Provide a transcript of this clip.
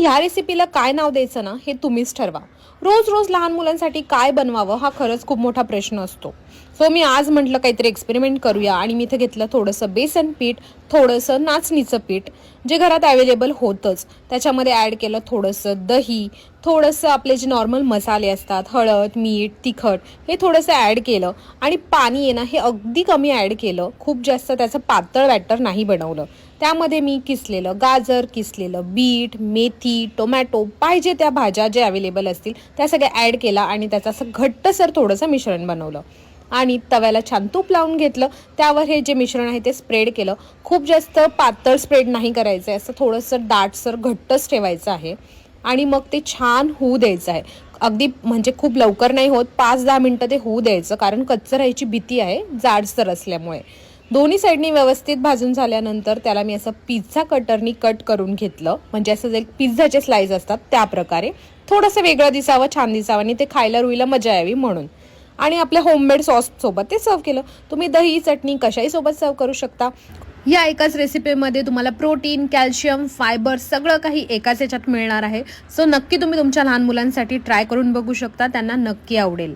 ह्या रेसिपीला काय नाव द्यायचं ना हे तुम्हीच ठरवा। रोज रोज लहान मुलांसाठी काय बनवावं हा खरंच खूप मोठा प्रश्न असतो। सो मी आज म्हटलं काहीतरी एक्सपेरिमेंट करूया आणि मी इथे घेतलं थोडंसं बेसन पीठ, थोडंसं नाचणीचं पीठ जे घरात अवेलेबल होतंच। त्याच्यामध्ये ॲड केलं थोडंसं दही, थोडंसं आपले जे नॉर्मल मसाले असतात हळद, मीठ, तिखट हे थोडंसं ॲड केलं आणि पाणी आहे ना हे अगदी कमी ॲड केलं। खूप जास्त त्याचं पातळ बॅटर नाही बनवलं। त्यामध्ये मी किसलेलं गाजर, किसलेलं बीट, मेथी, टोमॅटो पाहिजे त्या भाज्या जे अवेलेबल असतील त्या सगळ्या ॲड केला आणि त्याचं असं घट्टसर थोडंसं मिश्रण बनवलं आणि तव्याला छान तूप लावून घेतलं। त्यावर हे जे मिश्रण आहे ते स्प्रेड केलं। खूप जास्त पातळ स्प्रेड नाही करायचं आहे, असं थोडंसं दाटसर घट्टच ठेवायचं आहे आणि मग ते छान होऊ द्यायचं आहे। अगदी म्हणजे खूप लवकर नाही होत, 5-10 मिनिटं ते होऊ द्यायचं कारण कच्चं राहायची भीती आहे जाडसर असल्यामुळे। दोन्ही साईडनी व्यवस्थित भाजून झाल्यानंतर त्याला मी असं पिझ्झा कटरनी कट करून घेतलं, म्हणजे असं जे पिझ्झाचे स्लाइस असतात त्या प्रकारे। थोडंसं वेगळं दिसावं, छान दिसावं आणि ते खायला रुईला मजा यावी म्हणून। आणि आपल्या होममेड सॉस सोबत ते सर्व केलं। तुम्ही दही, चटणी कशाही सोबत सर्व करू शकता। या एकाच रेसिपीमध्ये तुम्हाला प्रोटीन, कॅल्शियम, फायबर सगळं काही एकाच याच्यात मिळणार आहे। सो नक्की तुम्ही तुमच्या लहान मुलांसाठी ट्राय करून बघू शकता, त्यांना नक्की आवडेल।